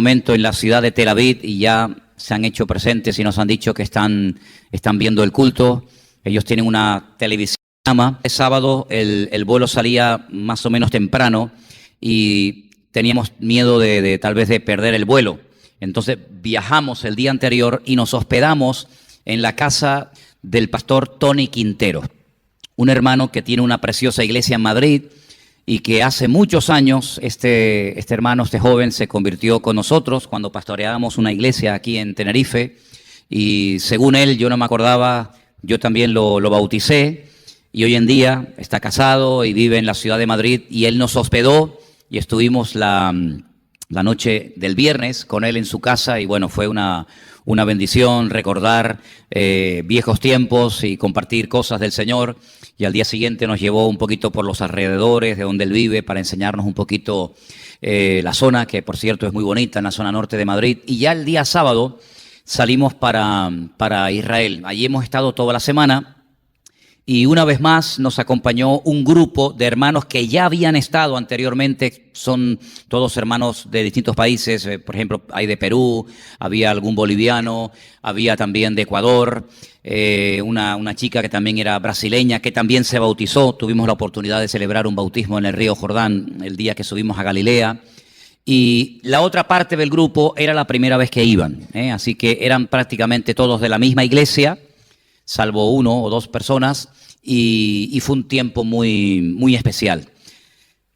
momento en la ciudad de Tel Aviv y ya se han hecho presentes y nos han dicho que están viendo el culto. Ellos tienen una televisión. El sábado el vuelo salía más o menos temprano y teníamos miedo de tal vez de perder el vuelo. Entonces viajamos el día anterior y nos hospedamos en la casa del pastor Tony Quintero, un hermano que tiene una preciosa iglesia en Madrid y que hace muchos años este hermano, este joven, se convirtió con nosotros cuando pastoreábamos una iglesia aquí en Tenerife y según él, yo no me acordaba, yo también lo bauticé y hoy en día está casado y vive en la ciudad de Madrid y él nos hospedó y estuvimos la noche del viernes con él en su casa y bueno, fue una bendición recordar viejos tiempos y compartir cosas del Señor. Y al día siguiente nos llevó un poquito por los alrededores de donde él vive para enseñarnos un poquito la zona, que por cierto es muy bonita, en la zona norte de Madrid. Y ya el día sábado salimos para Israel. Allí hemos estado toda la semana. Y una vez más nos acompañó un grupo de hermanos que ya habían estado anteriormente, son todos hermanos de distintos países, por ejemplo, hay de Perú, había algún boliviano, había también de Ecuador, una chica que también era brasileña, que también se bautizó. Tuvimos la oportunidad de celebrar un bautismo en el río Jordán el día que subimos a Galilea. Y la otra parte del grupo era la primera vez que iban, así que eran prácticamente todos de la misma iglesia, salvo uno o dos personas, y fue un tiempo muy, muy especial.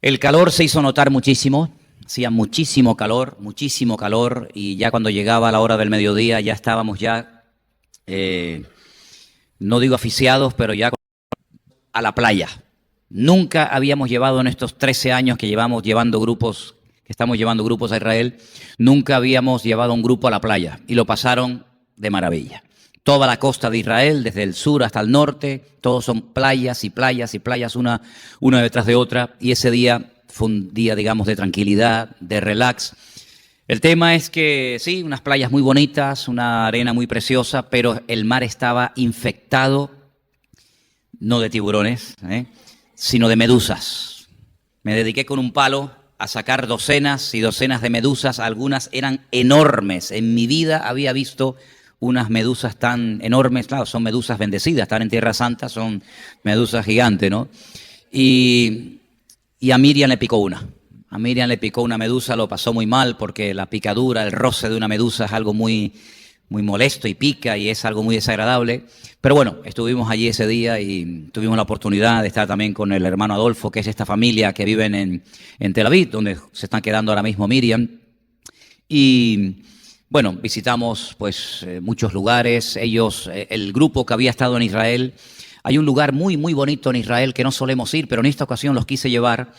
El calor se hizo notar muchísimo, hacía muchísimo calor, y ya cuando llegaba la hora del mediodía ya estábamos ya, no digo asfixiados, pero ya a la playa. Nunca habíamos llevado en estos 13 años que estamos llevando grupos a Israel, nunca habíamos llevado un grupo a la playa, y lo pasaron de maravilla. Toda la costa de Israel, desde el sur hasta el norte, todos son playas y playas y playas, una detrás de otra. Y ese día fue un día, digamos, de tranquilidad, de relax. El tema es que sí, unas playas muy bonitas, una arena muy preciosa, pero el mar estaba infectado, no de tiburones, sino de medusas. Me dediqué con un palo a sacar docenas y docenas de medusas, algunas eran enormes. En mi vida había visto unas medusas tan enormes, claro, son medusas bendecidas, están en Tierra Santa, son medusas gigantes, ¿no? Y a Miriam le picó una. A Miriam le picó una medusa, lo pasó muy mal porque la picadura, el roce de una medusa es algo muy, muy molesto y pica y es algo muy desagradable. Pero bueno, estuvimos allí ese día y tuvimos la oportunidad de estar también con el hermano Adolfo, que es esta familia que viven en Tel Aviv, donde se están quedando ahora mismo Miriam. Y bueno, visitamos pues muchos lugares. El grupo que había estado en Israel, hay un lugar muy, muy bonito en Israel que no solemos ir, pero en esta ocasión los quise llevar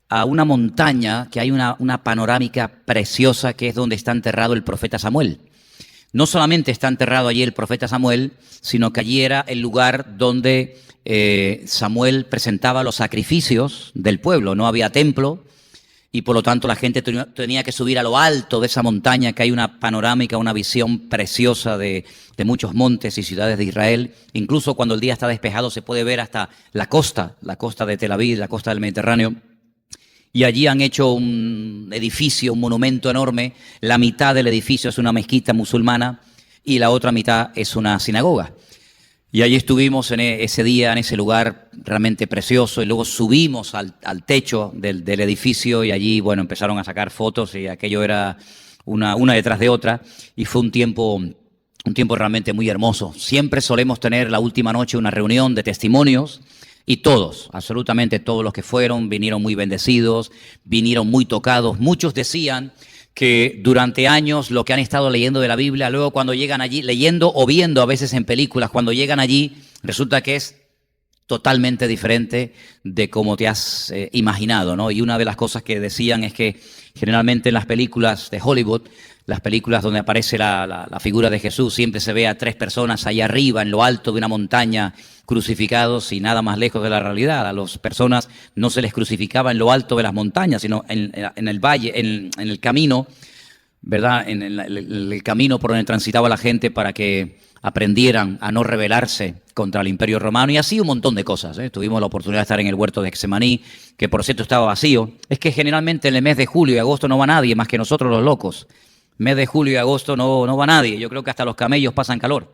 a una montaña que hay una panorámica preciosa, que es donde está enterrado el profeta Samuel. No solamente está enterrado allí el profeta Samuel, sino que allí era el lugar donde Samuel presentaba los sacrificios del pueblo. No había templo, y por lo tanto la gente tenía que subir a lo alto de esa montaña, que hay una panorámica, una visión preciosa de muchos montes y ciudades de Israel. Incluso cuando el día está despejado se puede ver hasta la costa de Tel Aviv, la costa del Mediterráneo. Y allí han hecho un edificio, un monumento enorme. La mitad del edificio es una mezquita musulmana y la otra mitad es una sinagoga. Y allí estuvimos ese día, en ese lugar realmente precioso, y luego subimos al techo del edificio y allí, bueno, empezaron a sacar fotos y aquello era una detrás de otra y fue un tiempo realmente muy hermoso. Siempre solemos tener la última noche una reunión de testimonios y todos, absolutamente todos los que fueron, vinieron muy bendecidos, vinieron muy tocados. Muchos decían que durante años lo que han estado leyendo de la Biblia, luego cuando llegan allí, leyendo o viendo a veces en películas, cuando llegan allí, resulta que es totalmente diferente de como te has imaginado, ¿no? Y una de las cosas que decían es que generalmente en las películas de Hollywood, las películas donde aparece la figura de Jesús, siempre se ve a tres personas allá arriba, en lo alto de una montaña, crucificados, y nada más lejos de la realidad. A las personas no se les crucificaba en lo alto de las montañas, sino en el valle, en el camino, ¿verdad? En el camino por donde transitaba la gente para que aprendieran a no rebelarse contra el Imperio Romano, y así un montón de cosas. Tuvimos la oportunidad de estar en el huerto de Getsemaní, que por cierto estaba vacío. Es que generalmente en el mes de julio y agosto no va nadie más que nosotros los locos. Mes de julio y agosto no va nadie. Yo creo que hasta los camellos pasan calor.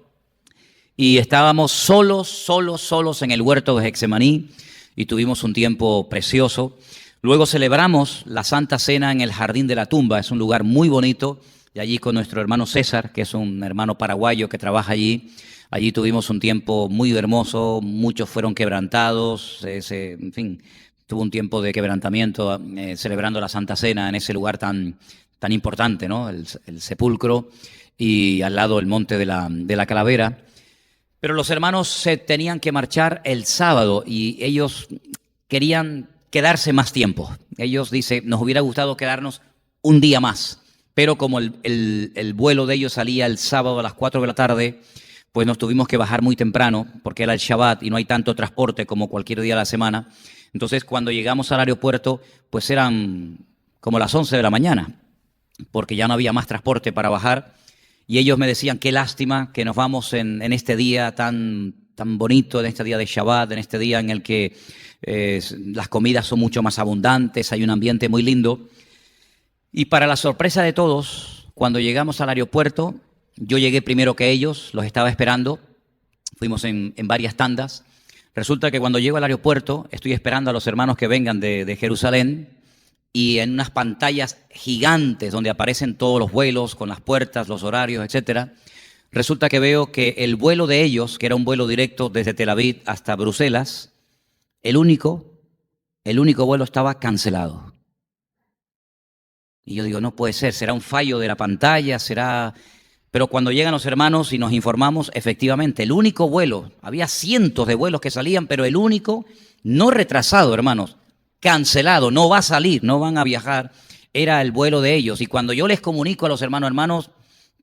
Y estábamos solos en el huerto de Getsemaní y tuvimos un tiempo precioso. Luego celebramos la Santa Cena en el Jardín de la Tumba. Es un lugar muy bonito. Y allí con nuestro hermano César, que es un hermano paraguayo que trabaja allí. Allí tuvimos un tiempo muy hermoso. Muchos fueron quebrantados. En fin, tuvo un tiempo de quebrantamiento celebrando la Santa Cena en ese lugar tan importante, ¿no? El sepulcro y al lado el monte de la Calavera. Pero los hermanos se tenían que marchar el sábado y ellos querían quedarse más tiempo. Ellos dicen, nos hubiera gustado quedarnos un día más, pero como el vuelo de ellos salía el sábado a las 4 de la tarde, pues nos tuvimos que bajar muy temprano porque era el Shabbat y no hay tanto transporte como cualquier día de la semana. Entonces, cuando llegamos al aeropuerto, pues eran como las 11 de la mañana, porque ya no había más transporte para bajar. Y ellos me decían, qué lástima que nos vamos en este día tan bonito, en este día de Shabbat, en este día en el que las comidas son mucho más abundantes, hay un ambiente muy lindo. Y para la sorpresa de todos, cuando llegamos al aeropuerto, yo llegué primero que ellos, los estaba esperando, fuimos en varias tandas. Resulta que cuando llego al aeropuerto, estoy esperando a los hermanos que vengan de Jerusalén, y en unas pantallas gigantes donde aparecen todos los vuelos, con las puertas, los horarios, etcétera, resulta que veo que el vuelo de ellos, que era un vuelo directo desde Tel Aviv hasta Bruselas, el único vuelo estaba cancelado. Y yo digo, no puede ser, será un fallo de la pantalla, será... Pero cuando llegan los hermanos y nos informamos, efectivamente, el único vuelo, había cientos de vuelos que salían, pero el único, no retrasado, hermanos, cancelado, no va a salir, no van a viajar, era el vuelo de ellos. Y cuando yo les comunico a los hermanos,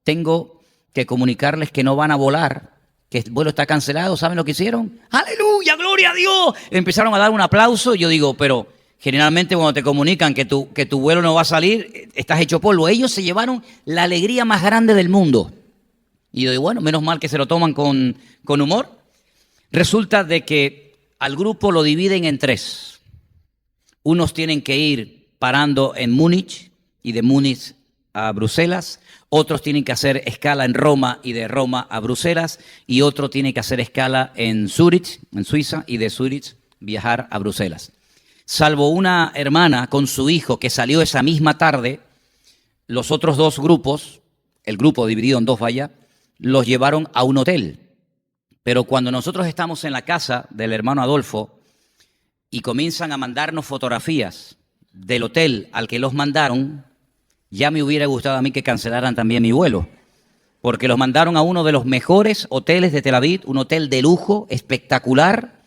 tengo que comunicarles que no van a volar, que el vuelo está cancelado. ¿Saben lo que hicieron? ¡Aleluya, gloria a Dios! Empezaron a dar un aplauso y yo digo, pero generalmente cuando te comunican que tu vuelo no va a salir, estás hecho polvo. Ellos se llevaron la alegría más grande del mundo. Y yo digo, bueno, menos mal que se lo toman con humor. Resulta de que al grupo lo dividen en tres. Unos tienen que ir parando en Múnich y de Múnich a Bruselas, otros tienen que hacer escala en Roma y de Roma a Bruselas, y otro tiene que hacer escala en Zúrich, en Suiza, y de Zúrich viajar a Bruselas. Salvo una hermana con su hijo que salió esa misma tarde, los otros dos grupos, el grupo dividido en dos, los llevaron a un hotel. Pero cuando nosotros estamos en la casa del hermano Adolfo, y comienzan a mandarnos fotografías del hotel al que los mandaron, ya me hubiera gustado a mí que cancelaran también mi vuelo, porque los mandaron a uno de los mejores hoteles de Tel Aviv, un hotel de lujo, espectacular,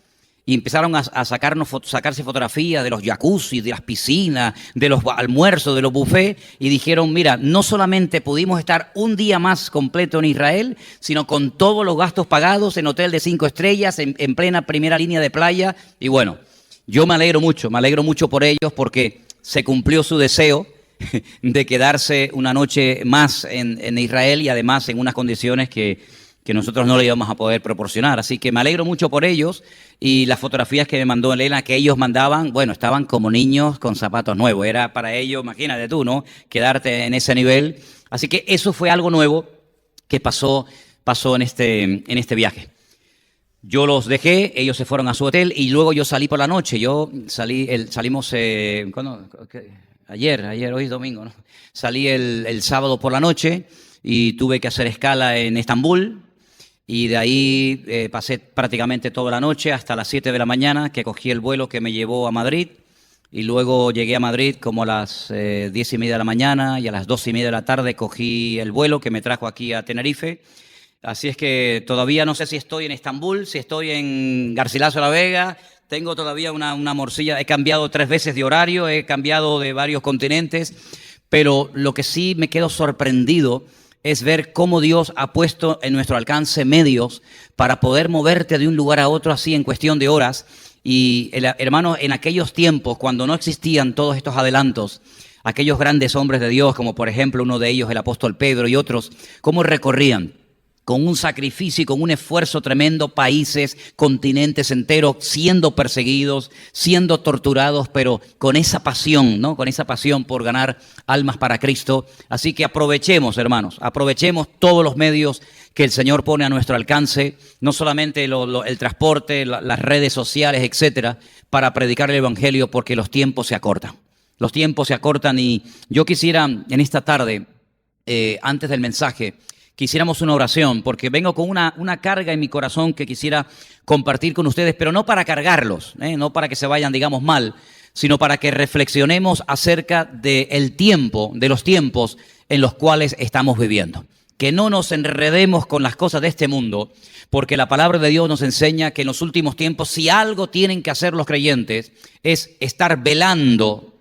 y empezaron a sacarse fotografías de los jacuzzi, de las piscinas, de los almuerzos, de los buffets, y dijeron, mira, no solamente pudimos estar un día más completo en Israel, sino con todos los gastos pagados en hotel de 5 estrellas, en plena primera línea de playa, y bueno, yo me alegro mucho por ellos porque se cumplió su deseo de quedarse una noche más en Israel y además en unas condiciones que nosotros no le íbamos a poder proporcionar. Así que me alegro mucho por ellos y las fotografías que me mandó Elena, que ellos mandaban, bueno, estaban como niños con zapatos nuevos. Era para ellos, imagínate tú, ¿no? Quedarte en ese nivel. Así que eso fue algo nuevo que pasó en este viaje. Yo los dejé, ellos se fueron a su hotel y luego yo salí por la noche. Salimos, ayer, hoy es domingo, ¿no? Salí el sábado por la noche y tuve que hacer escala en Estambul y de ahí pasé prácticamente toda la noche hasta las 7 de la mañana que cogí el vuelo que me llevó a Madrid y luego llegué a Madrid como a las 10:30 de la mañana y a las 2:30 de la tarde cogí el vuelo que me trajo aquí a Tenerife. Así es que todavía no sé si estoy en Estambul, si estoy en Garcilaso de la Vega, tengo todavía una morcilla, he cambiado 3 veces de horario, he cambiado de varios continentes, pero lo que sí me quedo sorprendido es ver cómo Dios ha puesto en nuestro alcance medios para poder moverte de un lugar a otro así en cuestión de horas. Y hermano, en aquellos tiempos, cuando no existían todos estos adelantos, aquellos grandes hombres de Dios, como por ejemplo uno de ellos, el apóstol Pedro y otros, cómo recorrían con un sacrificio y con un esfuerzo tremendo, países, continentes enteros siendo perseguidos, siendo torturados, pero con esa pasión, ¿no? Con esa pasión por ganar almas para Cristo. Así que aprovechemos, hermanos, aprovechemos todos los medios que el Señor pone a nuestro alcance, no solamente el transporte, las redes sociales, etcétera, para predicar el Evangelio, porque los tiempos se acortan. Los tiempos se acortan y yo quisiera en esta tarde, antes del mensaje, quisiéramos una oración, porque vengo con una carga en mi corazón que quisiera compartir con ustedes, pero no para cargarlos, no para que se vayan, digamos, mal, sino para que reflexionemos acerca del tiempo, de los tiempos en los cuales estamos viviendo. Que no nos enredemos con las cosas de este mundo, porque la palabra de Dios nos enseña que en los últimos tiempos, si algo tienen que hacer los creyentes, es estar velando,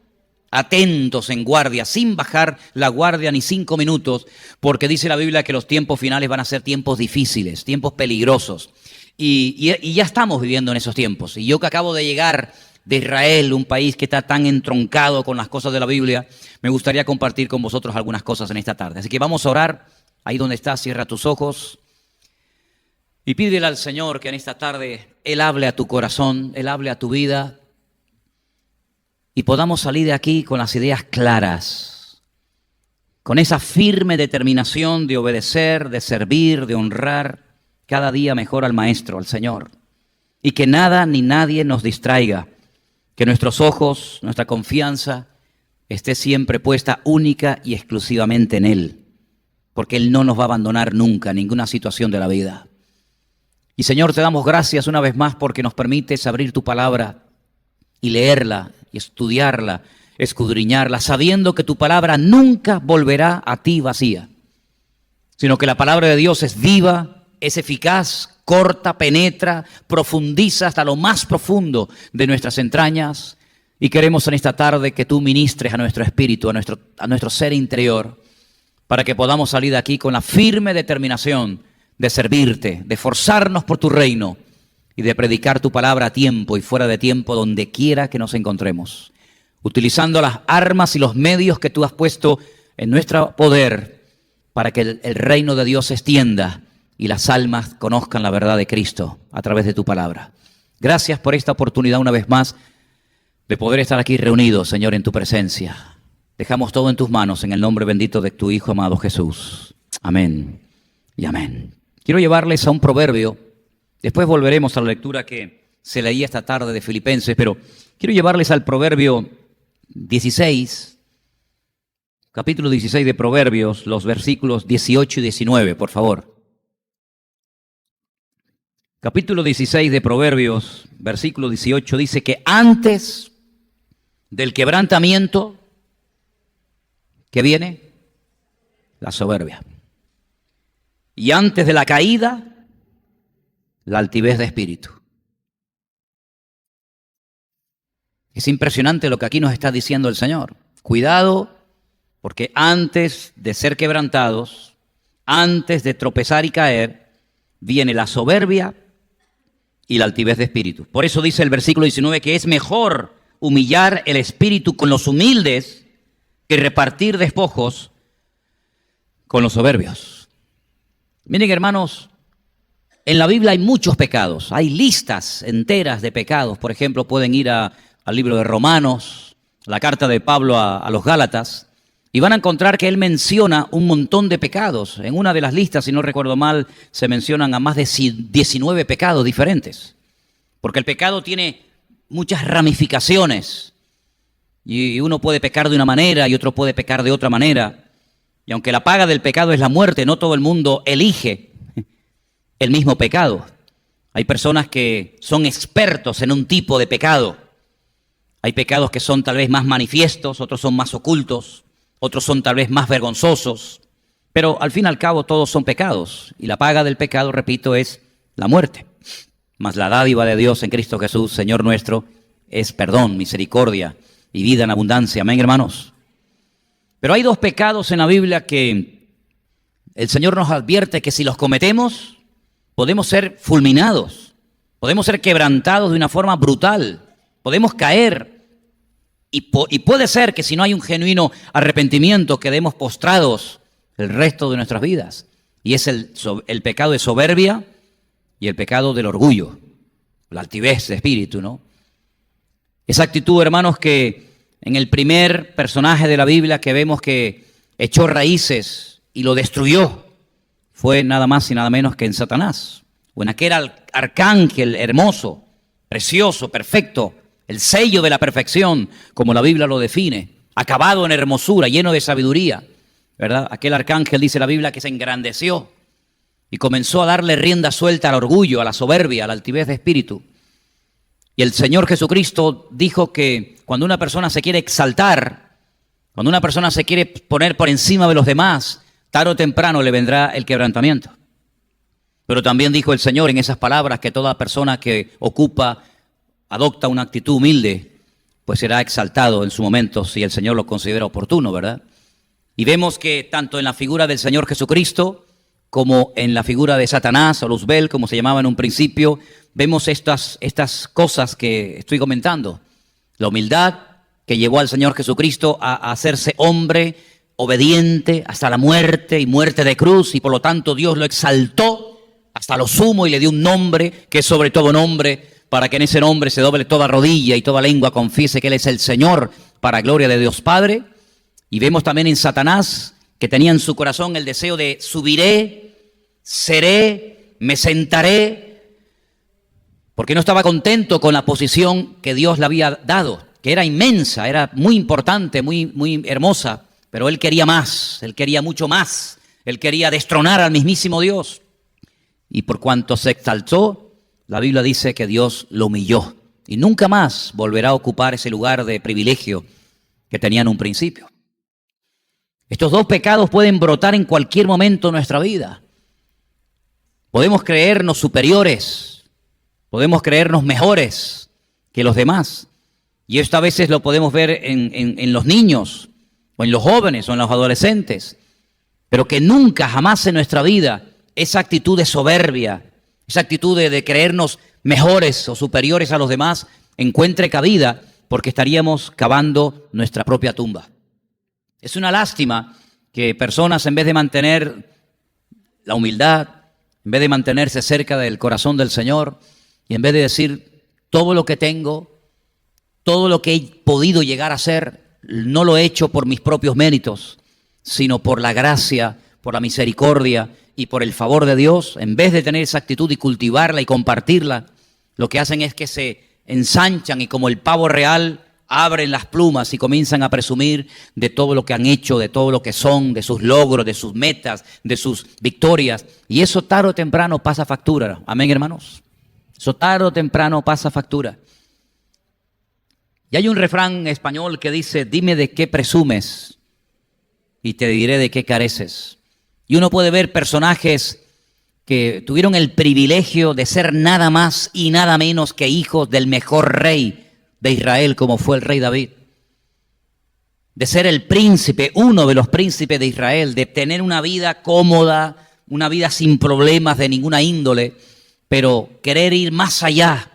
atentos en guardia, sin bajar la guardia ni 5 minutos, porque dice la Biblia que los tiempos finales van a ser tiempos difíciles, tiempos peligrosos. Y ya estamos viviendo en esos tiempos. Y yo que acabo de llegar de Israel, un país que está tan entroncado con las cosas de la Biblia, me gustaría compartir con vosotros algunas cosas en esta tarde. Así que vamos a orar. Ahí donde estás, cierra tus ojos y pídele al Señor que en esta tarde Él hable a tu corazón, Él hable a tu vida, y podamos salir de aquí con las ideas claras, con esa firme determinación de obedecer, de servir, de honrar cada día mejor al Maestro, al Señor. Y que nada ni nadie nos distraiga, que nuestros ojos, nuestra confianza esté siempre puesta única y exclusivamente en Él, porque Él no nos va a abandonar nunca en ninguna situación de la vida. Y Señor, te damos gracias una vez más porque nos permites abrir tu palabra y leerla, y estudiarla, escudriñarla, sabiendo que tu palabra nunca volverá a ti vacía, sino que la palabra de Dios es viva, es eficaz, corta, penetra, profundiza hasta lo más profundo de nuestras entrañas. Y queremos en esta tarde que tú ministres a nuestro espíritu, a nuestro ser interior, para que podamos salir de aquí con la firme determinación de servirte, de esforzarnos por tu reino, y de predicar tu palabra a tiempo y fuera de tiempo, donde quiera que nos encontremos, utilizando las armas y los medios que tú has puesto en nuestro poder para que el reino de Dios se extienda y las almas conozcan la verdad de Cristo a través de tu palabra. Gracias por esta oportunidad una vez más de poder estar aquí reunidos, Señor, en tu presencia. Dejamos todo en tus manos en el nombre bendito de tu Hijo amado Jesús. Amén y amén. Quiero llevarles a un proverbio. Después volveremos a la lectura que se leía esta tarde de Filipenses, pero quiero llevarles al Proverbio 16, capítulo 16 de Proverbios, los versículos 18 y 19, por favor. Capítulo 16 de Proverbios, versículo 18, dice que antes del quebrantamiento, ¿qué viene? La soberbia. Y antes de la caída, la altivez de espíritu. Es impresionante lo que aquí nos está diciendo el Señor. Cuidado, porque antes de ser quebrantados, antes de tropezar y caer, viene la soberbia y la altivez de espíritu. Por eso dice el versículo 19 que es mejor humillar el espíritu con los humildes que repartir despojos con los soberbios. Miren, hermanos, en la Biblia hay muchos pecados, hay listas enteras de pecados. Por ejemplo, pueden ir al libro de Romanos, la carta de Pablo a los Gálatas, y van a encontrar que él menciona un montón de pecados. En una de las listas, si no recuerdo mal, se mencionan a más de 19 pecados diferentes. Porque el pecado tiene muchas ramificaciones. Y uno puede pecar de una manera y otro puede pecar de otra manera. Y aunque la paga del pecado es la muerte, no todo el mundo elige el mismo pecado. Hay personas que son expertos en un tipo de pecado. Hay pecados que son tal vez más manifiestos, otros son más ocultos, otros son tal vez más vergonzosos. Pero al fin y al cabo todos son pecados. Y la paga del pecado, repito, es la muerte. Mas la dádiva de Dios en Cristo Jesús, Señor nuestro, es perdón, misericordia y vida en abundancia. Amén, hermanos. Pero hay dos pecados en la Biblia que el Señor nos advierte que si los cometemos, podemos ser fulminados, podemos ser quebrantados de una forma brutal, podemos caer y puede ser que si no hay un genuino arrepentimiento quedemos postrados el resto de nuestras vidas. Y es el pecado de soberbia y el pecado del orgullo, la altivez de espíritu, ¿no? Esa actitud, hermanos, que en el primer personaje de la Biblia que vemos que echó raíces y lo destruyó, fue nada más y nada menos que en Satanás, o en aquel arcángel hermoso, precioso, perfecto, el sello de la perfección, como la Biblia lo define, acabado en hermosura, lleno de sabiduría, ¿verdad? Aquel arcángel, dice la Biblia, que se engrandeció y comenzó a darle rienda suelta al orgullo, a la soberbia, a la altivez de espíritu. Y el Señor Jesucristo dijo que cuando una persona se quiere exaltar, cuando una persona se quiere poner por encima de los demás, tarde o temprano le vendrá el quebrantamiento. Pero también dijo el Señor en esas palabras que toda persona que adopta una actitud humilde, pues será exaltado en su momento si el Señor lo considera oportuno, ¿verdad? Y vemos que tanto en la figura del Señor Jesucristo como en la figura de Satanás o Luzbel, como se llamaba en un principio, vemos estas cosas que estoy comentando. La humildad que llevó al Señor Jesucristo a hacerse hombre, obediente hasta la muerte y muerte de cruz, y por lo tanto Dios lo exaltó hasta lo sumo y le dio un nombre que es sobre todo nombre, para que en ese nombre se doble toda rodilla y toda lengua confiese que Él es el Señor, para gloria de Dios Padre. Y vemos también en Satanás que tenía en su corazón el deseo de subiré, seré, me sentaré, porque no estaba contento con la posición que Dios le había dado, que era inmensa, era muy importante, muy hermosa, pero él quería más, él quería mucho más, él quería destronar al mismísimo Dios. Y por cuanto se exaltó, la Biblia dice que Dios lo humilló y nunca más volverá a ocupar ese lugar de privilegio que tenía en un principio. Estos dos pecados pueden brotar en cualquier momento de nuestra vida. Podemos creernos superiores, podemos creernos mejores que los demás. Y esto a veces lo podemos ver en los niños, o en los jóvenes, o en los adolescentes. Pero que nunca, jamás en nuestra vida, esa actitud de soberbia, esa actitud de creernos mejores o superiores a los demás, encuentre cabida, porque estaríamos cavando nuestra propia tumba. Es una lástima que personas, en vez de mantener la humildad, en vez de mantenerse cerca del corazón del Señor, y en vez de decir todo lo que tengo, todo lo que he podido llegar a ser, no lo he hecho por mis propios méritos, sino por la gracia, por la misericordia y por el favor de Dios, en vez de tener esa actitud y cultivarla y compartirla, lo que hacen es que se ensanchan y como el pavo real abren las plumas y comienzan a presumir de todo lo que han hecho, de todo lo que son, de sus logros, de sus metas, de sus victorias. Y eso tarde o temprano pasa factura. Amén, hermanos. Eso tarde o temprano pasa factura. Y hay un refrán español que dice, dime de qué presumes y te diré de qué careces. Y uno puede ver personajes que tuvieron el privilegio de ser nada más y nada menos que hijos del mejor rey de Israel, como fue el rey David. De ser el príncipe, uno de los príncipes de Israel, de tener una vida cómoda, una vida sin problemas de ninguna índole, pero querer ir más allá,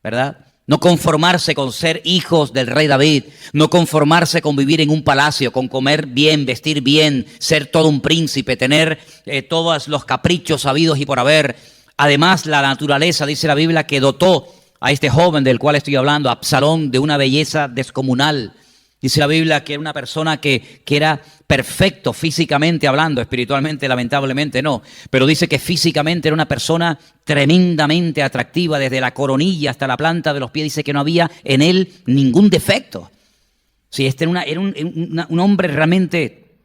¿verdad? No conformarse con ser hijos del rey David, no conformarse con vivir en un palacio, con comer bien, vestir bien, ser todo un príncipe, tener todos los caprichos habidos y por haber. Además, la naturaleza, dice la Biblia, que dotó a este joven del cual estoy hablando, Absalón, de una belleza descomunal. Dice la Biblia que era una persona que era perfecto físicamente hablando, espiritualmente lamentablemente no, pero dice que físicamente era una persona tremendamente atractiva, desde la coronilla hasta la planta de los pies, dice que no había en él ningún defecto. Sí, este era un hombre realmente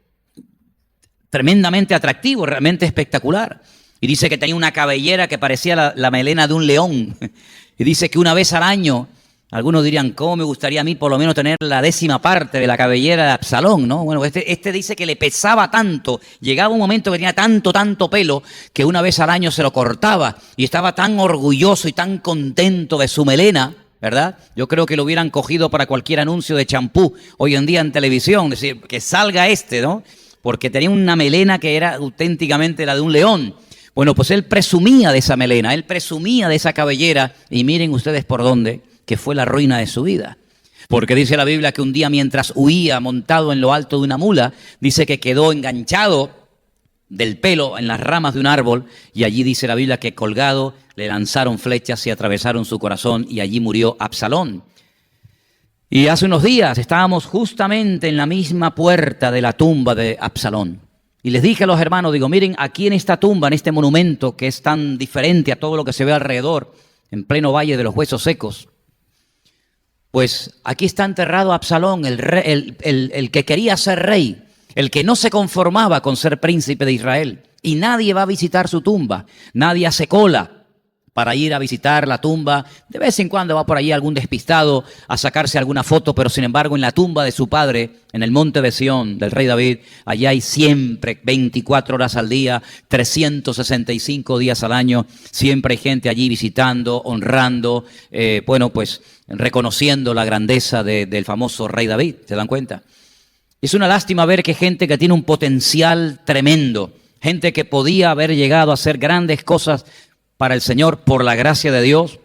tremendamente atractivo, realmente espectacular. Y dice que tenía una cabellera que parecía la melena de un león. Y dice que una vez al año, algunos dirían, ¿cómo me gustaría a mí por lo menos tener la 10ª parte de la cabellera de Absalón, ¿no? Bueno, este dice que le pesaba tanto, llegaba un momento que tenía tanto pelo, que una vez al año se lo cortaba y estaba tan orgulloso y tan contento de su melena, ¿verdad? Yo creo que lo hubieran cogido para cualquier anuncio de champú hoy en día en televisión, es decir, que salga ¿no? Porque tenía una melena que era auténticamente la de un león. Bueno, pues él presumía de esa melena, él presumía de esa cabellera, y miren ustedes por dónde, que fue la ruina de su vida. Porque dice la Biblia que un día mientras huía montado en lo alto de una mula, dice que quedó enganchado del pelo en las ramas de un árbol, y allí dice la Biblia que colgado le lanzaron flechas y atravesaron su corazón, y allí murió Absalón. Y hace unos días estábamos justamente en la misma puerta de la tumba de Absalón. Y les dije a los hermanos, digo, miren, aquí en esta tumba, en este monumento que es tan diferente a todo lo que se ve alrededor, en pleno valle de los huesos secos, pues aquí está enterrado Absalón, el que quería ser rey, el que no se conformaba con ser príncipe de Israel. Y nadie va a visitar su tumba, nadie hace cola para ir a visitar la tumba. De vez en cuando va por allí algún despistado a sacarse alguna foto, pero sin embargo en la tumba de su padre, en el monte de Sión, del rey David, allá hay siempre 24 horas al día, 365 días al año, siempre hay gente allí visitando, honrando, pues reconociendo la grandeza del famoso rey David, ¿se dan cuenta? Es una lástima ver que gente que tiene un potencial tremendo, gente que podía haber llegado a hacer grandes cosas para el Señor por la gracia de Dios,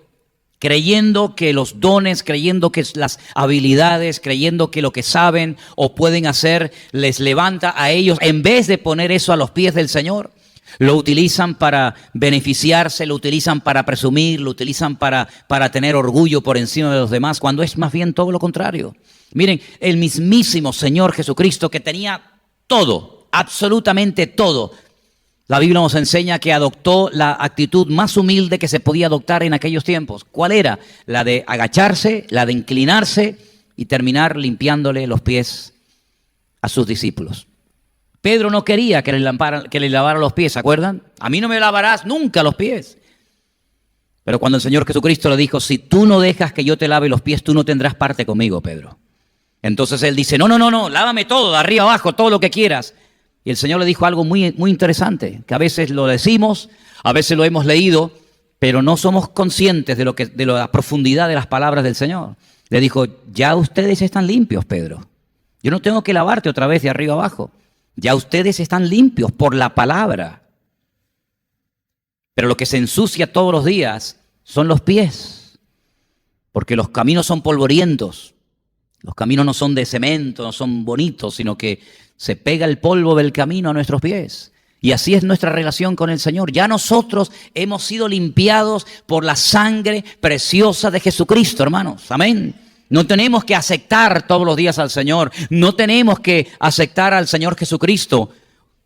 creyendo que los dones, creyendo que las habilidades, creyendo que lo que saben o pueden hacer les levanta a ellos, en vez de poner eso a los pies del Señor, lo utilizan para beneficiarse, lo utilizan para presumir, lo utilizan para tener orgullo por encima de los demás, cuando es más bien todo lo contrario. Miren, el mismísimo Señor Jesucristo, que tenía todo, absolutamente todo. La Biblia nos enseña que adoptó la actitud más humilde que se podía adoptar en aquellos tiempos. ¿Cuál era? La de agacharse, la de inclinarse y terminar limpiándole los pies a sus discípulos. Pedro no quería que le lavara los pies, ¿se acuerdan? A mí no me lavarás nunca los pies. Pero cuando el Señor Jesucristo le dijo, si tú no dejas que yo te lave los pies, tú no tendrás parte conmigo, Pedro. Entonces él dice, no, lávame todo, de arriba abajo, todo lo que quieras. Y el Señor le dijo algo muy, muy interesante, que a veces lo decimos, a veces lo hemos leído, pero no somos conscientes de la profundidad de las palabras del Señor. Le dijo, ya ustedes están limpios, Pedro. Yo no tengo que lavarte otra vez de arriba abajo. Ya ustedes están limpios por la palabra. Pero lo que se ensucia todos los días son los pies, porque los caminos son polvorientos. Los caminos no son de cemento, no son bonitos, sino que se pega el polvo del camino a nuestros pies. Y así es nuestra relación con el Señor. Ya nosotros hemos sido limpiados por la sangre preciosa de Jesucristo, hermanos. Amén. No tenemos que aceptar todos los días al Señor. No tenemos que aceptar al Señor Jesucristo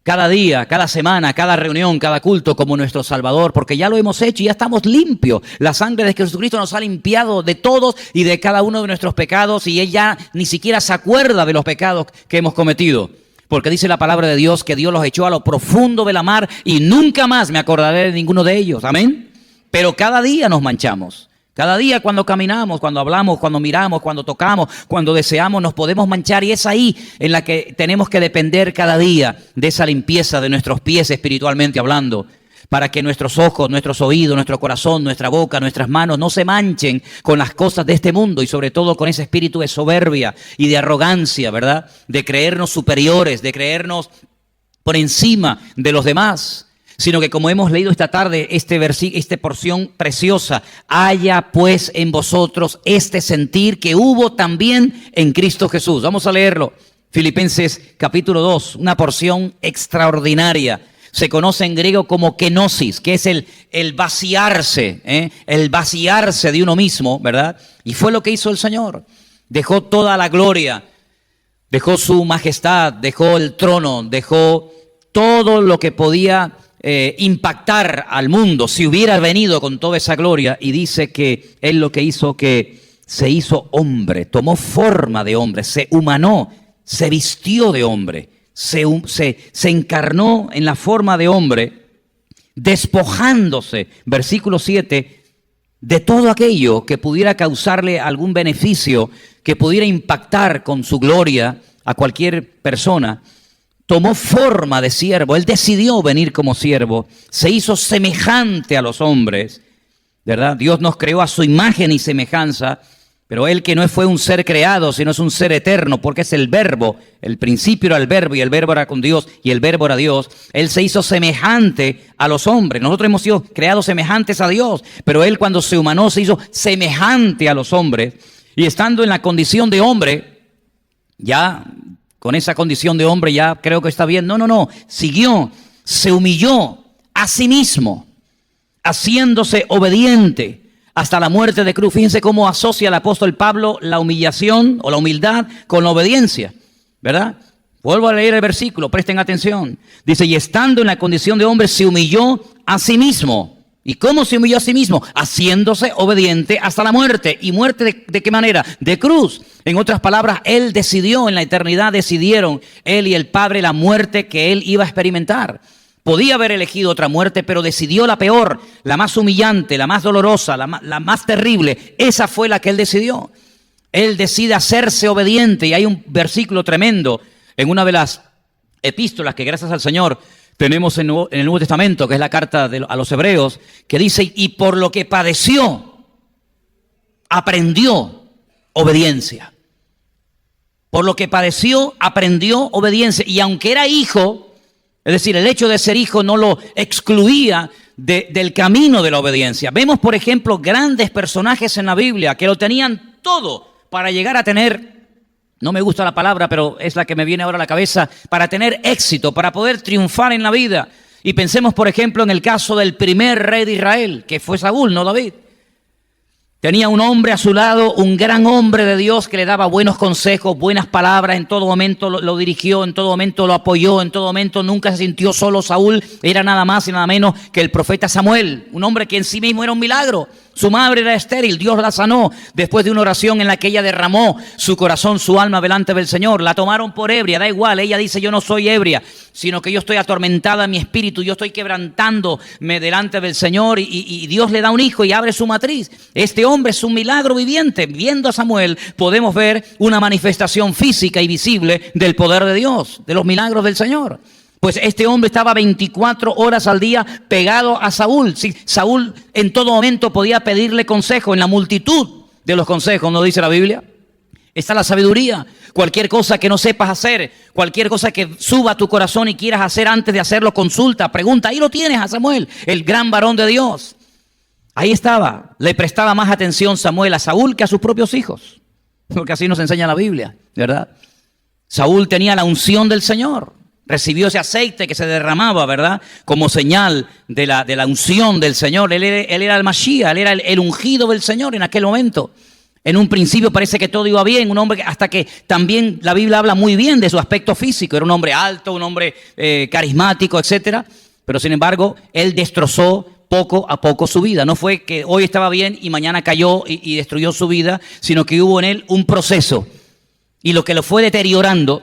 cada día, cada semana, cada reunión, cada culto como nuestro Salvador, porque ya lo hemos hecho y ya estamos limpios. La sangre de Jesucristo nos ha limpiado de todos y de cada uno de nuestros pecados, y Él ya ni siquiera se acuerda de los pecados que hemos cometido, porque dice la palabra de Dios que Dios los echó a lo profundo de la mar y nunca más me acordaré de ninguno de ellos. Amén. Pero cada día nos manchamos. Cada día cuando caminamos, cuando hablamos, cuando miramos, cuando tocamos, cuando deseamos, nos podemos manchar, y es ahí en la que tenemos que depender cada día de esa limpieza de nuestros pies espiritualmente hablando, para que nuestros ojos, nuestros oídos, nuestro corazón, nuestra boca, nuestras manos no se manchen con las cosas de este mundo, y sobre todo con ese espíritu de soberbia y de arrogancia, ¿verdad? De creernos superiores, de creernos por encima de los demás. Sino que, como hemos leído esta tarde, esta porción preciosa, haya pues en vosotros este sentir que hubo también en Cristo Jesús. Vamos a leerlo. Filipenses capítulo 2, una porción extraordinaria. Se conoce en griego como kenosis, que es el vaciarse, el vaciarse de uno mismo, ¿verdad? Y fue lo que hizo el Señor. Dejó toda la gloria, dejó su majestad, dejó el trono, dejó todo lo que podía impactar al mundo si hubiera venido con toda esa gloria, y dice que Él lo que hizo, que se hizo hombre, tomó forma de hombre, se humanó, se vistió de hombre, se encarnó en la forma de hombre, despojándose, versículo 7, de todo aquello que pudiera causarle algún beneficio, que pudiera impactar con su gloria a cualquier persona. Tomó forma de siervo, Él decidió venir como siervo, se hizo semejante a los hombres, ¿verdad? Dios nos creó a su imagen y semejanza, pero Él, que no fue un ser creado, sino es un ser eterno, porque es el verbo, el principio era el verbo y el verbo era con Dios y el verbo era Dios. Él se hizo semejante a los hombres. Nosotros hemos sido creados semejantes a Dios, pero Él, cuando se humanó, se hizo semejante a los hombres, y estando en la condición de hombre, ya con esa condición de hombre ya creo que está bien. No, siguió se humilló a sí mismo, haciéndose obediente hasta la muerte de cruz. Fíjense cómo asocia el apóstol Pablo la humillación o la humildad con la obediencia, ¿verdad? Vuelvo a leer el versículo, presten atención. Dice, y estando en la condición de hombre, se humilló a sí mismo. ¿Y cómo se humilló a sí mismo? Haciéndose obediente hasta la muerte. ¿Y muerte de qué manera? De cruz. En otras palabras, Él decidió, en la eternidad decidieron, Él y el Padre, la muerte que Él iba a experimentar. Podía haber elegido otra muerte, pero decidió la peor, la más humillante, la más dolorosa, la más terrible. Esa fue la que Él decidió. Él decide hacerse obediente. Y hay un versículo tremendo en una de las epístolas que gracias al Señor tenemos en el Nuevo Testamento, que es la carta a los Hebreos, que dice, y por lo que padeció, aprendió obediencia. Por lo que padeció, aprendió obediencia. Y aunque era hijo, es decir, el hecho de ser hijo no lo excluía del camino de la obediencia. Vemos, por ejemplo, grandes personajes en la Biblia que lo tenían todo para llegar a tener, no me gusta la palabra, pero es la que me viene ahora a la cabeza, para tener éxito, para poder triunfar en la vida. Y pensemos, por ejemplo, en el caso del primer rey de Israel, que fue Saúl, no David. Tenía un hombre a su lado, un gran hombre de Dios que le daba buenos consejos, buenas palabras, en todo momento lo dirigió, en todo momento lo apoyó, en todo momento nunca se sintió solo. Saúl era nada más y nada menos que el profeta Samuel, un hombre que en sí mismo era un milagro. Su madre era estéril, Dios la sanó después de una oración en la que ella derramó su corazón, su alma delante del Señor. La tomaron por ebria, da igual, ella dice, yo no soy ebria, sino que yo estoy atormentada en mi espíritu, yo estoy quebrantándome delante del Señor y Dios le da un hijo y abre su matriz. Este hombre es un milagro viviente. Viendo a Samuel podemos ver una manifestación física y visible del poder de Dios, de los milagros del Señor. Pues este hombre estaba 24 horas al día pegado a Saúl. Sí, Saúl en todo momento podía pedirle consejo, en la multitud de los consejos, ¿no dice la Biblia? Está la sabiduría. Cualquier cosa que no sepas hacer, cualquier cosa que suba a tu corazón y quieras hacer, antes de hacerlo, consulta, pregunta. Ahí lo tienes a Samuel, el gran varón de Dios. Ahí estaba. Le prestaba más atención Samuel a Saúl que a sus propios hijos, porque así nos enseña la Biblia, ¿verdad? Saúl tenía la unción del Señor. Recibió ese aceite que se derramaba, ¿verdad? Como señal de la unción del Señor. Él era el Mashiach, él era el ungido del Señor en aquel momento. En un principio parece que todo iba bien, un hombre hasta que también la Biblia habla muy bien de su aspecto físico. Era un hombre alto, un hombre carismático, etcétera. Pero sin embargo, él destrozó poco a poco su vida. No fue que hoy estaba bien y mañana cayó y destruyó su vida, sino que hubo en él un proceso. Y lo que lo fue deteriorando,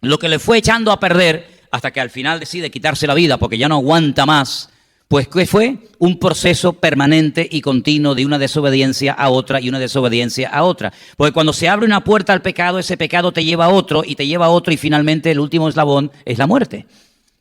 lo que le fue echando a perder, hasta que al final decide quitarse la vida porque ya no aguanta más, pues que fue un proceso permanente y continuo de una desobediencia a otra y una desobediencia a otra. Porque cuando se abre una puerta al pecado, ese pecado te lleva a otro y te lleva a otro y finalmente el último eslabón es la muerte.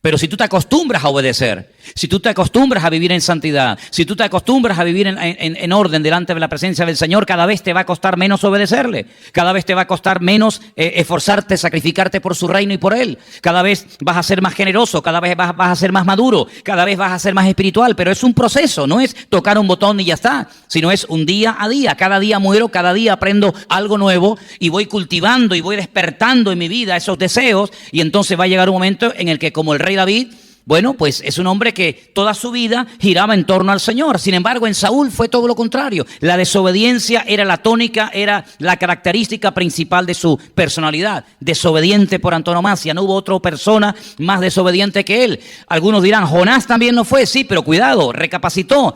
Pero si tú te acostumbras a obedecer, si tú te acostumbras a vivir en santidad, si tú te acostumbras a vivir en orden delante de la presencia del Señor, cada vez te va a costar menos obedecerle, cada vez te va a costar menos esforzarte, sacrificarte por su reino y por Él. Cada vez vas a ser más generoso, cada vez vas a ser más maduro, cada vez vas a ser más espiritual, pero es un proceso, no es tocar un botón y ya está, sino es un día a día. Cada día muero, cada día aprendo algo nuevo y voy cultivando y voy despertando en mi vida esos deseos, y entonces va a llegar un momento en el que, como el rey David, bueno, pues es un hombre que toda su vida giraba en torno al Señor. Sin embargo, en Saúl fue todo lo contrario. La desobediencia era la tónica, era la característica principal de su personalidad. Desobediente por antonomasia. No hubo otra persona más desobediente que él. Algunos dirán, Jonás también no fue. Sí, pero cuidado, recapacitó.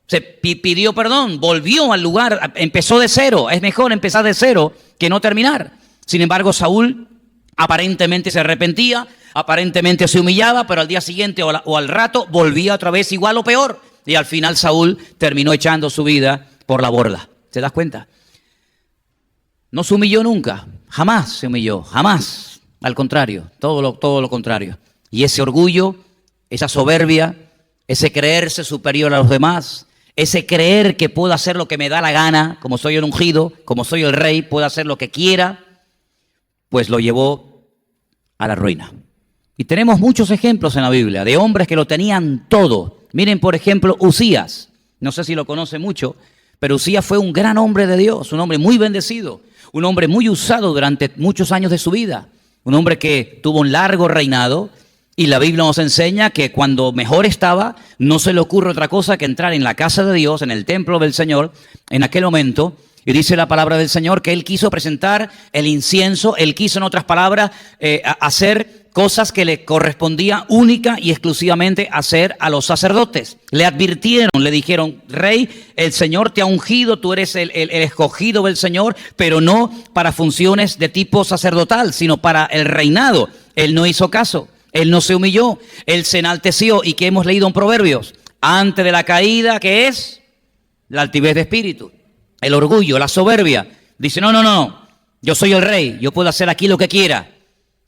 Se pidió perdón, volvió al lugar, empezó de cero. Es mejor empezar de cero que no terminar. Sin embargo, Saúl aparentemente se arrepentía, aparentemente se humillaba, pero al día siguiente o al rato volvía otra vez igual o peor. Y al final Saúl terminó echando su vida por la borda. ¿Te das cuenta? No se humilló nunca, jamás se humilló, jamás. Al contrario, todo lo contrario. Y ese orgullo, esa soberbia, ese creerse superior a los demás, ese creer que puedo hacer lo que me da la gana, como soy el ungido, como soy el rey, puedo hacer lo que quiera, pues lo llevó a la ruina. Y tenemos muchos ejemplos en la Biblia de hombres que lo tenían todo. Miren, por ejemplo, Uzías. No sé si lo conoce mucho, pero Uzías fue un gran hombre de Dios, un hombre muy bendecido, un hombre muy usado durante muchos años de su vida, un hombre que tuvo un largo reinado Y la Biblia nos enseña que cuando mejor estaba, no se le ocurre otra cosa que entrar en la casa de Dios, en el templo del Señor, en aquel momento. Y dice la palabra del Señor que Él quiso presentar el incienso, Él quiso, en otras palabras, hacer cosas que le correspondía única y exclusivamente hacer a los sacerdotes. Le advirtieron, le dijeron: Rey, el Señor te ha ungido, tú eres el escogido del Señor, pero no para funciones de tipo sacerdotal, sino para el reinado. Él no hizo caso, Él no se humilló, Él se enalteció. ¿Y qué hemos leído en Proverbios? Antes de la caída, ¿qué es? La altivez de espíritu, el orgullo, la soberbia. Dice: no, yo soy el rey, yo puedo hacer aquí lo que quiera.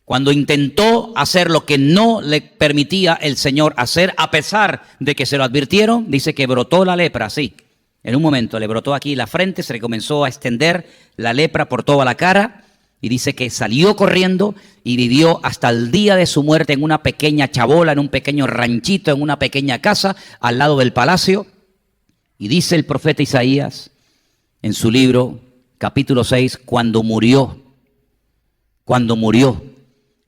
Cuando intentó hacer lo que no le permitía el Señor hacer, a pesar de que se lo advirtieron, dice que brotó la lepra, sí. En un momento le brotó aquí la frente, se le comenzó a extender la lepra por toda la cara, y dice que salió corriendo y vivió hasta el día de su muerte en una pequeña chabola, en un pequeño ranchito, en una pequeña casa al lado del palacio. Y dice el profeta Isaías en su libro, capítulo 6, cuando murió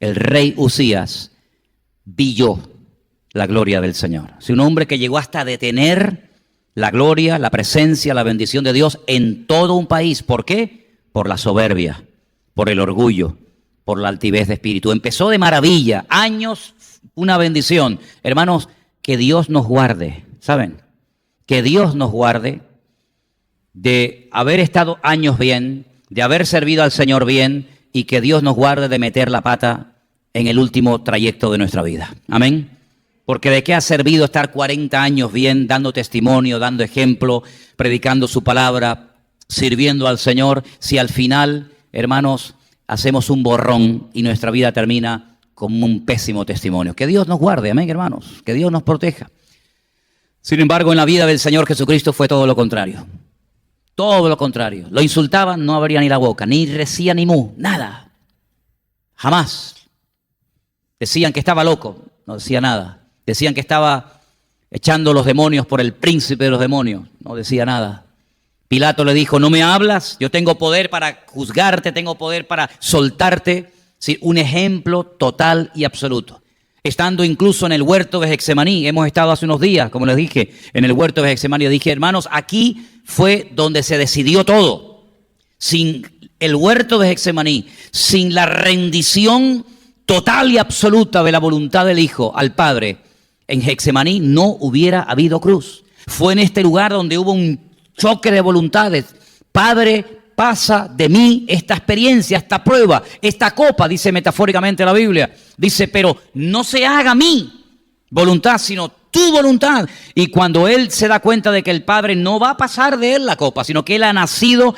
el rey Usías, vi yo la gloria del Señor. Es un hombre que llegó hasta detener la gloria, la presencia, la bendición de Dios en todo un país. ¿Por qué? Por la soberbia, por el orgullo, por la altivez de espíritu. Empezó de maravilla, años, una bendición. Hermanos, que Dios nos guarde, ¿saben? Que Dios nos guarde de haber estado años bien, de haber servido al Señor bien, y que Dios nos guarde de meter la pata en el último trayecto de nuestra vida. Amén. Porque ¿de qué ha servido estar 40 años bien, dando testimonio, dando ejemplo, predicando su palabra, sirviendo al Señor, si al final, hermanos, hacemos un borrón y nuestra vida termina como un pésimo testimonio? Que Dios nos guarde, amén, hermanos, que Dios nos proteja. Sin embargo, en la vida del Señor Jesucristo fue todo lo contrario. Todo lo contrario. Lo insultaban, no abría ni la boca, ni recía ni mu, nada. Jamás. Decían que estaba loco, no decía nada. Decían que estaba echando los demonios por el príncipe de los demonios, no decía nada. Pilato le dijo: no me hablas, yo tengo poder para juzgarte, tengo poder para soltarte. Sí, un ejemplo total y absoluto. Estando incluso en el huerto de Getsemaní, hemos estado hace unos días, como les dije, en el huerto de Getsemaní. Dije: hermanos, aquí fue donde se decidió todo. Sin el huerto de Getsemaní, sin la rendición total y absoluta de la voluntad del Hijo al Padre, en Getsemaní no hubiera habido cruz. Fue en este lugar donde hubo un choque de voluntades. Padre, pasa de mí esta experiencia, esta prueba, esta copa, dice metafóricamente la Biblia. Dice: pero no se haga mi voluntad, sino tu voluntad. Y cuando él se da cuenta de que el Padre no va a pasar de él la copa, sino que él ha sido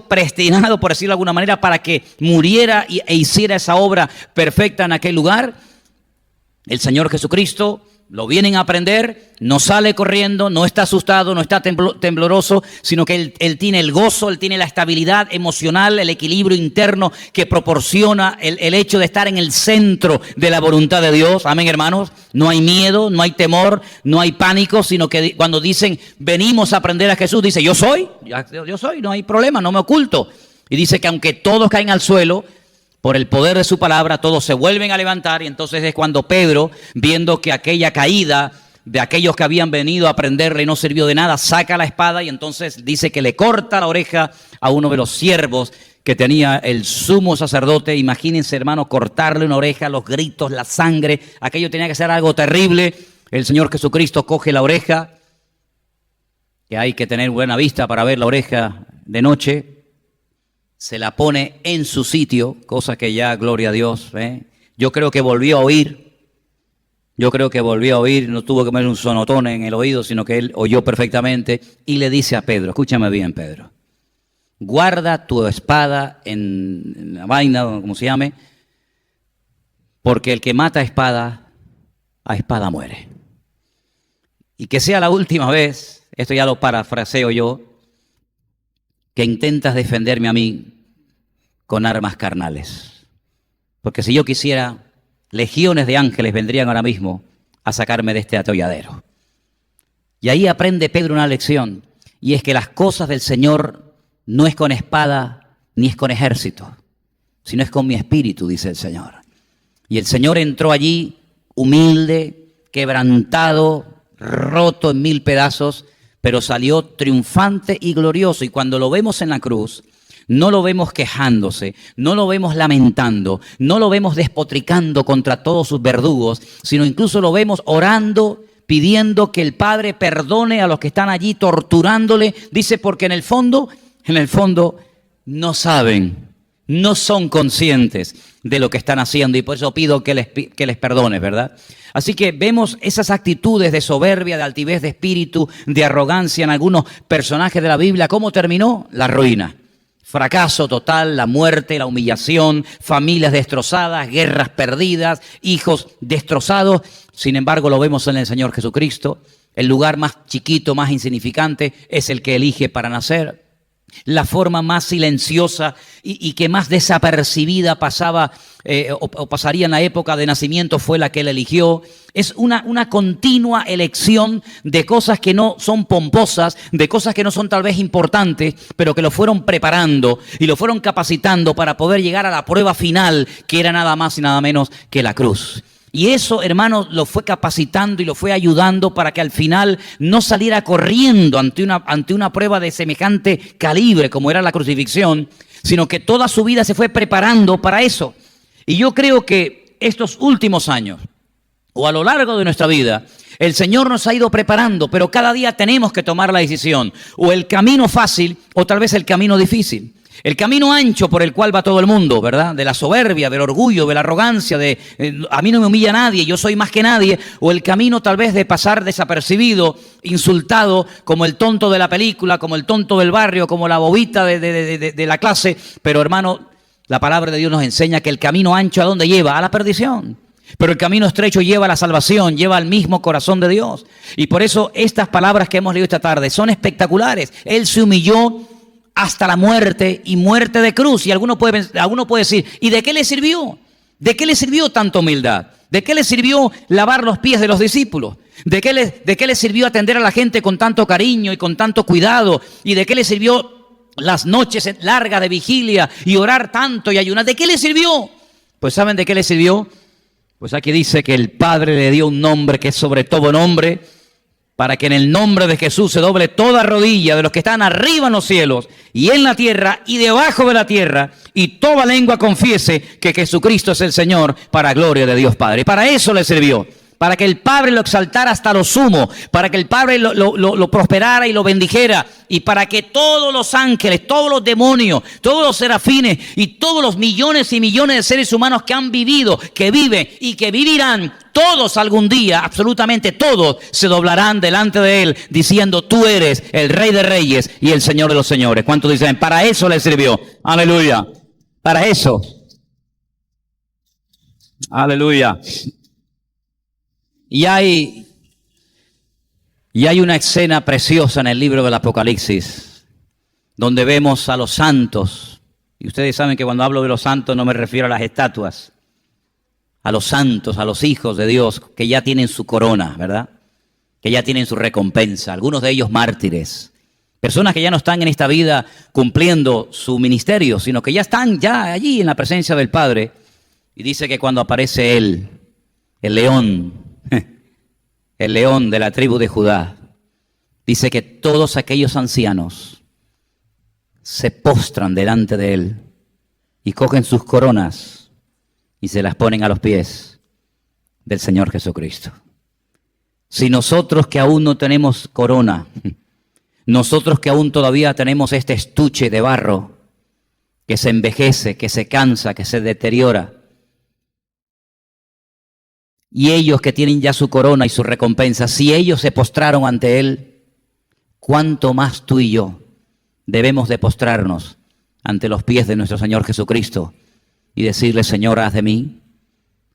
predestinado, por decirlo de alguna manera, para que muriera e hiciera esa obra perfecta en aquel lugar, el Señor Jesucristo lo vienen a aprender, no sale corriendo, no está asustado, no está tembloroso, sino que él tiene el gozo, él tiene la estabilidad emocional, el equilibrio interno que proporciona el hecho de estar en el centro de la voluntad de Dios. Amén, hermanos. No hay miedo, no hay temor, no hay pánico, sino que cuando dicen venimos a aprender a Jesús, dice: yo soy, no hay problema, no me oculto. Y dice que aunque todos caen al suelo, por el poder de su palabra, todos se vuelven a levantar. Y entonces es cuando Pedro, viendo que aquella caída de aquellos que habían venido a prenderle no sirvió de nada, saca la espada y entonces dice que le corta la oreja a uno de los siervos que tenía el sumo sacerdote. Imagínense, hermano, cortarle una oreja, los gritos, la sangre, aquello tenía que ser algo terrible. El Señor Jesucristo coge la oreja, que hay que tener buena vista para ver la oreja de noche, se la pone en su sitio, cosa que ya, gloria a Dios, yo creo que volvió a oír, no tuvo que poner un sonotón en el oído, sino que él oyó perfectamente y le dice a Pedro: escúchame bien, Pedro, guarda tu espada en la vaina, o como se llame, porque el que mata a espada muere. Y que sea la última vez, esto ya lo parafraseo yo, que intentas defenderme a mí con armas carnales. Porque si yo quisiera, legiones de ángeles vendrían ahora mismo a sacarme de este atolladero. Y ahí aprende Pedro una lección, y es que las cosas del Señor no es con espada ni es con ejército, sino es con mi espíritu, dice el Señor. Y el Señor entró allí humilde, quebrantado, roto en 1000 pedazos, pero salió triunfante y glorioso. Y cuando lo vemos en la cruz, no lo vemos quejándose, no lo vemos lamentando, no lo vemos despotricando contra todos sus verdugos, sino incluso lo vemos orando, pidiendo que el Padre perdone a los que están allí torturándole. Dice, porque en el fondo, no saben, no son conscientes de lo que están haciendo, y por eso pido que les perdone, ¿verdad? Así que vemos esas actitudes de soberbia, de altivez de espíritu, de arrogancia en algunos personajes de la Biblia. ¿Cómo terminó? La ruina. Fracaso total, la muerte, la humillación, familias destrozadas, guerras perdidas, hijos destrozados. Sin embargo, lo vemos en el Señor Jesucristo. El lugar más chiquito, más insignificante, es el que elige para nacer. La forma más silenciosa y que más desapercibida pasaba o pasaría en la época de nacimiento fue la que él eligió. Es una continua elección de cosas que no son pomposas, de cosas que no son tal vez importantes, pero que lo fueron preparando y lo fueron capacitando para poder llegar a la prueba final, que era nada más y nada menos que la cruz. Y eso, hermanos, lo fue capacitando y lo fue ayudando para que al final no saliera corriendo ante una prueba de semejante calibre como era la crucifixión, sino que toda su vida se fue preparando para eso. Y yo creo que estos últimos años, o a lo largo de nuestra vida, el Señor nos ha ido preparando, pero cada día tenemos que tomar la decisión, o el camino fácil o tal vez el camino difícil. El camino ancho por el cual va todo el mundo, ¿verdad? De la soberbia, del orgullo, de la arrogancia, de a mí no me humilla nadie, yo soy más que nadie. O el camino tal vez de pasar desapercibido, insultado, como el tonto de la película, como el tonto del barrio, como la bobita de la clase. Pero hermano, la palabra de Dios nos enseña que el camino ancho ¿a dónde lleva? A la perdición. Pero el camino estrecho lleva a la salvación, lleva al mismo corazón de Dios. Y por eso estas palabras que hemos leído esta tarde son espectaculares. Él se humilló hasta la muerte, y muerte de cruz. Y alguno puede decir, ¿y de qué le sirvió? ¿De qué le sirvió tanta humildad? ¿De qué le sirvió lavar los pies de los discípulos? ¿De qué le sirvió atender a la gente con tanto cariño y con tanto cuidado? ¿Y de qué le sirvió las noches largas de vigilia y orar tanto y ayunar? ¿De qué le sirvió? Pues ¿saben de qué le sirvió? Pues aquí dice que el Padre le dio un nombre que es sobre todo nombre, para que en el nombre de Jesús se doble toda rodilla de los que están arriba en los cielos y en la tierra y debajo de la tierra, y toda lengua confiese que Jesucristo es el Señor, para gloria de Dios Padre. Y para eso le sirvió, para que el Padre lo exaltara hasta lo sumo, para que el Padre lo prosperara y lo bendijera, y para que todos los ángeles, todos los demonios, todos los serafines y todos los millones y millones de seres humanos que han vivido, que viven y que vivirán, todos algún día, absolutamente todos, se doblarán delante de Él diciendo, tú eres el Rey de Reyes y el Señor de los Señores. ¿Cuántos dicen? Para eso le sirvió. Aleluya. Para eso. Aleluya. Y hay una escena preciosa en el libro del Apocalipsis, donde vemos a los santos. Y ustedes saben que cuando hablo de los santos no me refiero a las estatuas. A los santos, a los hijos de Dios, que ya tienen su corona, ¿verdad? Que ya tienen su recompensa. Algunos de ellos mártires. Personas que ya no están en esta vida cumpliendo su ministerio, sino que ya están allí en la presencia del Padre. Y dice que cuando aparece Él, el león de la tribu de Judá, dice que todos aquellos ancianos se postran delante de Él y cogen sus coronas y se las ponen a los pies del Señor Jesucristo. Si nosotros que aún no tenemos corona, nosotros que aún todavía tenemos este estuche de barro que se envejece, que se cansa, que se deteriora, y ellos que tienen ya su corona y su recompensa, si ellos se postraron ante Él, ¿cuánto más tú y yo debemos de postrarnos ante los pies de nuestro Señor Jesucristo y decirle, Señor, haz de mí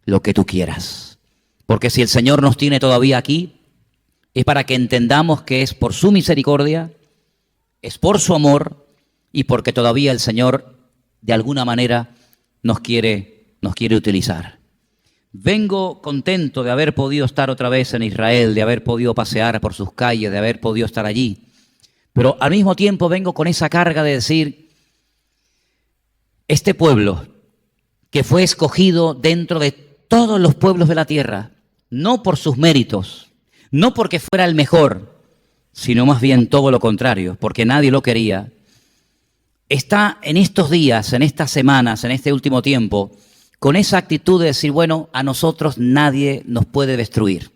lo que tú quieras? Porque si el Señor nos tiene todavía aquí, es para que entendamos que es por su misericordia, es por su amor, y porque todavía el Señor de alguna manera nos quiere utilizar. Vengo contento de haber podido estar otra vez en Israel, de haber podido pasear por sus calles, de haber podido estar allí. Pero al mismo tiempo vengo con esa carga de decir, este pueblo que fue escogido dentro de todos los pueblos de la tierra no por sus méritos, no porque fuera el mejor, sino más bien todo lo contrario, porque nadie lo quería, está en estos días, en estas semanas, en este último tiempo, con esa actitud de decir, bueno, a nosotros nadie nos puede destruir.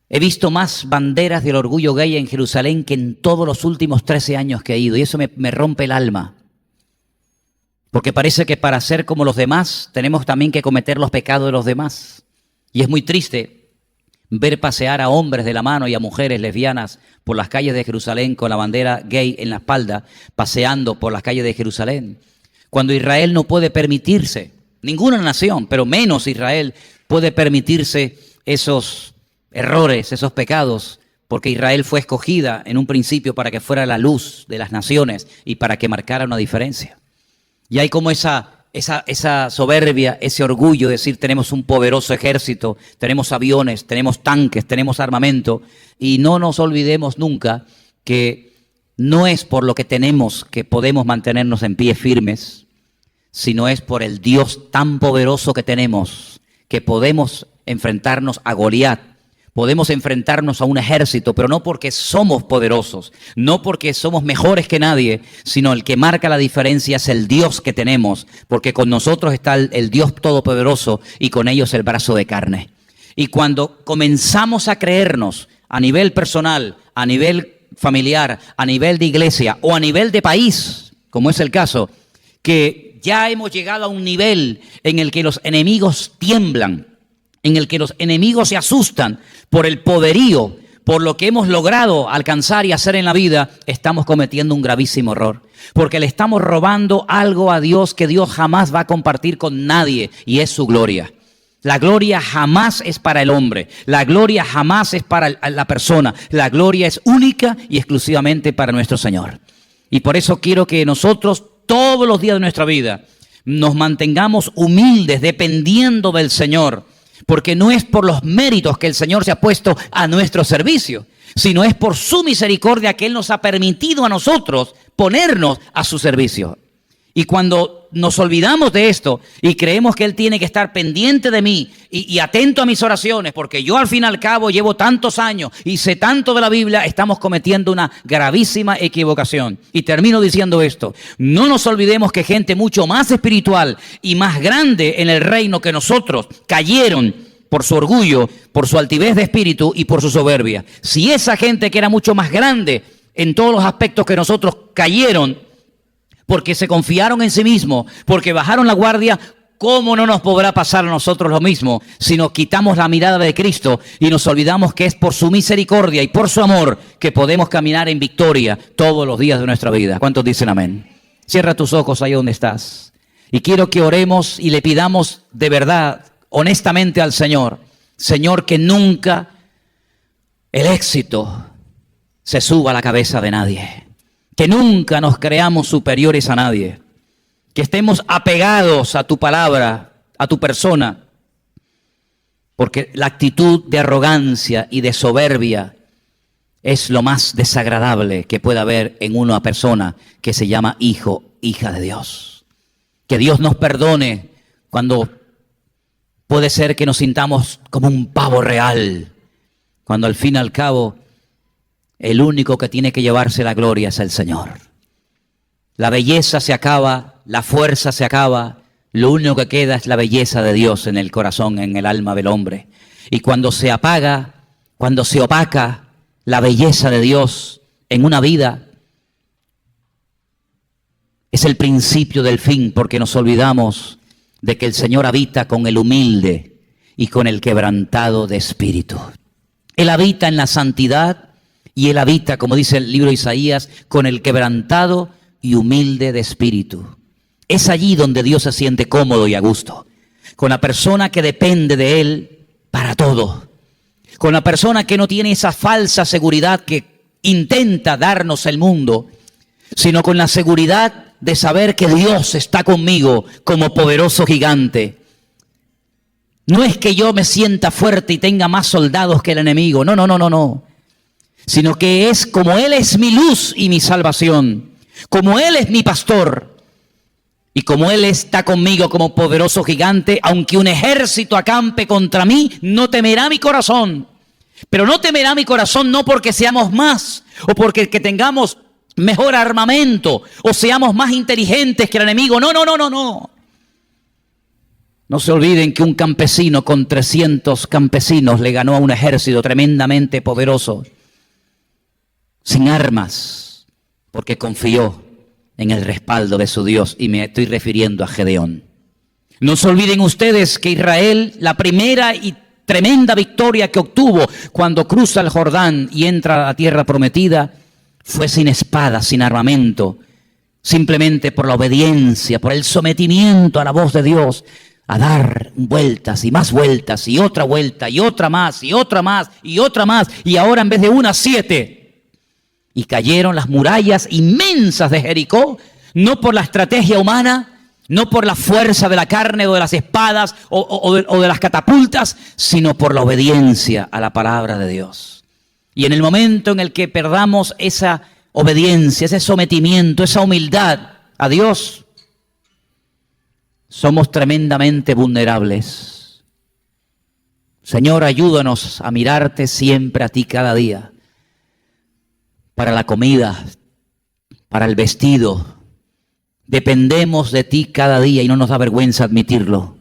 He visto más banderas del orgullo gay en Jerusalén que en todos los últimos 13 años que he ido, y eso me rompe el alma. Porque parece que para ser como los demás tenemos también que cometer los pecados de los demás. Y es muy triste ver pasear a hombres de la mano y a mujeres lesbianas por las calles de Jerusalén con la bandera gay en la espalda, paseando por las calles de Jerusalén. Cuando Israel no puede permitirse, ninguna nación, pero menos Israel, puede permitirse esos errores, esos pecados, porque Israel fue escogida en un principio para que fuera la luz de las naciones y para que marcara una diferencia. Y hay como esa soberbia, ese orgullo de decir tenemos un poderoso ejército, tenemos aviones, tenemos tanques, tenemos armamento. Y no nos olvidemos nunca que no es por lo que tenemos que podemos mantenernos en pie firmes, sino es por el Dios tan poderoso que tenemos, que podemos enfrentarnos a Goliat. Podemos enfrentarnos a un ejército, pero no porque somos poderosos, no porque somos mejores que nadie, sino el que marca la diferencia es el Dios que tenemos, porque con nosotros está el Dios todopoderoso y con ellos el brazo de carne. Y cuando comenzamos a creernos a nivel personal, a nivel familiar, a nivel de iglesia o a nivel de país, como es el caso, que ya hemos llegado a un nivel en el que los enemigos tiemblan, en el que los enemigos se asustan por el poderío, por lo que hemos logrado alcanzar y hacer en la vida, estamos cometiendo un gravísimo error. Porque le estamos robando algo a Dios que Dios jamás va a compartir con nadie, y es su gloria. La gloria jamás es para el hombre, la gloria jamás es para la persona, la gloria es única y exclusivamente para nuestro Señor. Y por eso quiero que nosotros todos los días de nuestra vida nos mantengamos humildes, dependiendo del Señor. Porque no es por los méritos que el Señor se ha puesto a nuestro servicio, sino es por su misericordia que Él nos ha permitido a nosotros ponernos a su servicio. Y cuando nos olvidamos de esto y creemos que Él tiene que estar pendiente de mí y atento a mis oraciones, porque yo al fin y al cabo llevo tantos años y sé tanto de la Biblia, estamos cometiendo una gravísima equivocación. Y termino diciendo esto: no nos olvidemos que gente mucho más espiritual y más grande en el reino que nosotros cayeron por su orgullo, por su altivez de espíritu y por su soberbia. Si esa gente que era mucho más grande en todos los aspectos que nosotros cayeron, porque se confiaron en sí mismos, porque bajaron la guardia, ¿cómo no nos podrá pasar a nosotros lo mismo si nos quitamos la mirada de Cristo y nos olvidamos que es por su misericordia y por su amor que podemos caminar en victoria todos los días de nuestra vida? ¿Cuántos dicen amén? Cierra tus ojos ahí donde estás. Y quiero que oremos y le pidamos de verdad, honestamente al Señor, Señor, que nunca el éxito se suba a la cabeza de nadie. Que nunca nos creamos superiores a nadie, que estemos apegados a tu palabra, a tu persona, porque la actitud de arrogancia y de soberbia es lo más desagradable que puede haber en una persona que se llama hijo, hija de Dios. Que Dios nos perdone cuando puede ser que nos sintamos como un pavo real, cuando al fin y al cabo el único que tiene que llevarse la gloria es el Señor. La belleza se acaba, la fuerza se acaba, lo único que queda es la belleza de Dios en el corazón, en el alma del hombre. Y cuando se apaga, cuando se opaca la belleza de Dios en una vida, es el principio del fin, porque nos olvidamos de que el Señor habita con el humilde y con el quebrantado de espíritu. Él habita en la santidad. Y Él habita, como dice el libro de Isaías, con el quebrantado y humilde de espíritu. Es allí donde Dios se siente cómodo y a gusto. Con la persona que depende de Él para todo. Con la persona que no tiene esa falsa seguridad que intenta darnos el mundo, sino con la seguridad de saber que Dios está conmigo como poderoso gigante. No es que yo me sienta fuerte y tenga más soldados que el enemigo. No. Sino que es como Él es mi luz y mi salvación, como Él es mi pastor, Y como Él está conmigo como poderoso gigante, aunque un ejército acampe contra mí, no temerá mi corazón. Pero no temerá mi corazón no porque seamos más o porque tengamos mejor armamento o seamos más inteligentes que el enemigo. No, no, no, no, no. No se olviden que un campesino con 300 campesinos le ganó a un ejército tremendamente poderoso, sin armas, porque confió en el respaldo de su Dios, y me estoy refiriendo a Gedeón. No se olviden ustedes que Israel, la primera y tremenda victoria que obtuvo cuando cruza el Jordán y entra a la tierra prometida, fue sin espada, sin armamento, simplemente por la obediencia, por el sometimiento a la voz de Dios, a dar vueltas y más vueltas y otra vuelta y otra más y otra más y otra más, y ahora en vez de una, 7. Y cayeron las murallas inmensas de Jericó, no por la estrategia humana, no por la fuerza de la carne o de las espadas o de las catapultas, sino por la obediencia a la palabra de Dios. Y en el momento en el que perdamos esa obediencia, ese sometimiento, esa humildad a Dios, somos tremendamente vulnerables. Señor, ayúdanos a mirarte siempre a ti cada día. Para la comida, para el vestido. Dependemos de ti cada día y no nos da vergüenza admitirlo.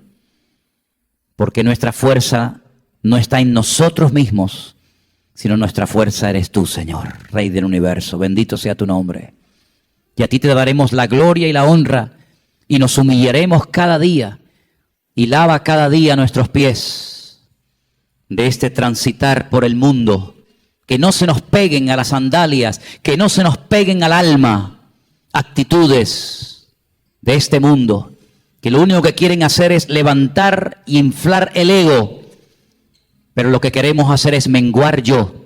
Porque nuestra fuerza no está en nosotros mismos, sino nuestra fuerza eres tú, Señor, Rey del universo. Bendito sea tu nombre. Y a ti te daremos la gloria y la honra y nos humillaremos cada día y lava cada día nuestros pies de este transitar por el mundo. Que no se nos peguen a las sandalias, que no se nos peguen al alma actitudes de este mundo, que lo único que quieren hacer es levantar y inflar el ego, pero lo que queremos hacer es menguar yo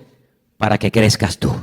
para que crezcas tú.